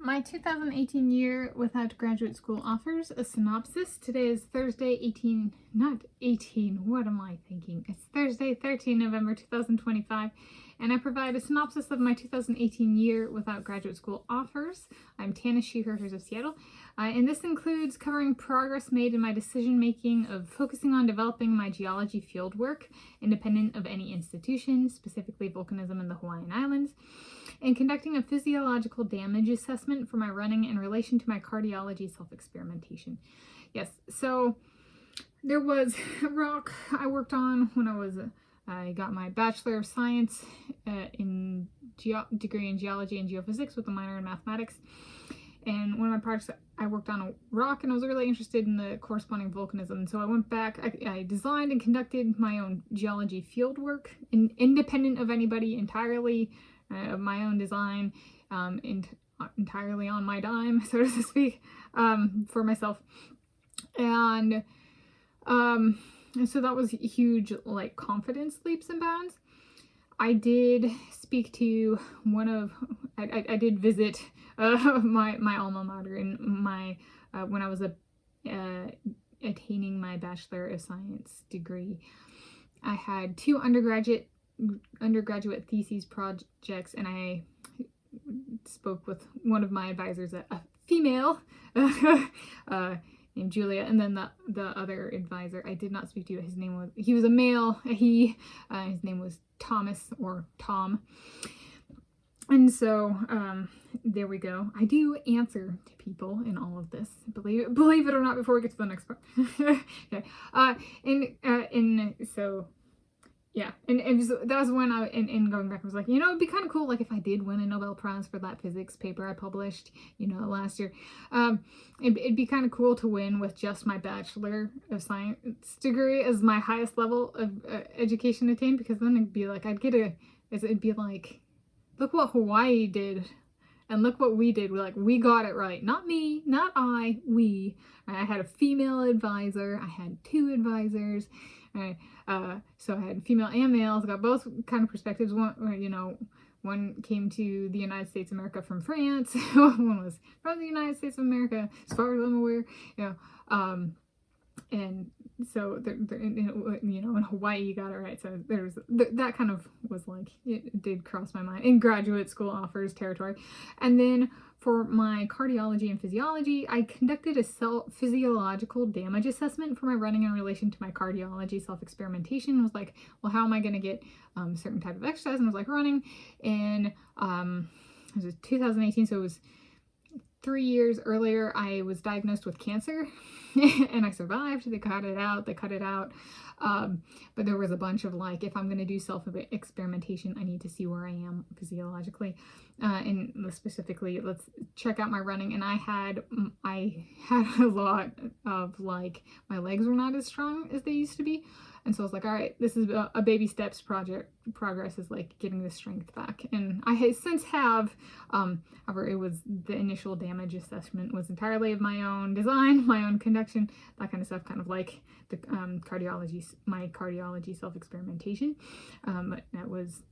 My 2018 year without graduate school offers a synopsis. Today is Thursday, what am I thinking? It's Thursday, 13 November 2025, and I provide a synopsis of my 2018 year without graduate school offers. I'm Tanis Coralee of Seattle, and this includes covering progress made in my decision-making of focusing on developing my geology fieldwork, independent of any institution, specifically volcanism in the Hawaiian Islands, and conducting a physiological damage assessment for my running in relation to my cardiology self-experimentation. Yes, so there was a rock I worked on when I got my Bachelor of Science degree in geology and geophysics with a minor in mathematics. And one of my projects, I worked on a rock, and I was really interested in the corresponding volcanism. And so I went back, I designed and conducted my own geology fieldwork, independent of anybody, entirely of my own design, entirely on my dime, so to speak, for myself. And so that was huge, like, confidence leaps and bounds. I did speak to I did visit my alma mater in my when I was attaining my Bachelor of Science degree. I had two undergraduate thesis projects, and I spoke with one of my advisors, a female named Julia, and then the other advisor I did not speak to. He was a male. His name was Thomas, or Tom. And so there we go. I do answer to people in all of this, believe it or not, before we get to the next part. Okay. So yeah, and so that was when going back, I was like, it'd be kind of cool, like, if I did win a Nobel Prize for that physics paper I published, last year. It'd be kind of cool to win with just my Bachelor of Science degree as my highest level of education attained, because then it'd be like, it'd be like, look what Hawaii did, and look what we did. We got it right. Not me, not I, we. I had a female advisor. I had two advisors. So I had female and males. Got both kind of perspectives. One came to the United States of America from France. One was from the United States of America, as far as I'm aware. And so in Hawaii you got it right. So there's that kind of was like, it did cross my mind in graduate school offers territory. And then for my cardiology and physiology, I conducted a physiological damage assessment for my running in relation to my cardiology self-experimentation. I was like, well, how am I going to get a certain type of exercise? And I was like, running. And it was 2018, so it was 3 years earlier. I was diagnosed with cancer, and I survived. They cut it out. But there was a bunch of, like, if I'm going to do self-experimentation, I need to see where I am physiologically. And specifically, let's check out my running. And I had a lot of, like, my legs were not as strong as they used to be. And so I was like, all right, this is a baby steps progress is like getting the strength back. And I since have, however, it was the initial damage assessment was entirely of my own design, my own conduction, that kind of stuff, kind of like the my cardiology self-experimentation. But it was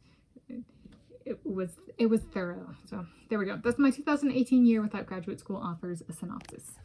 thorough. So there we go. That's my 2018 year without graduate school offers, a synopsis.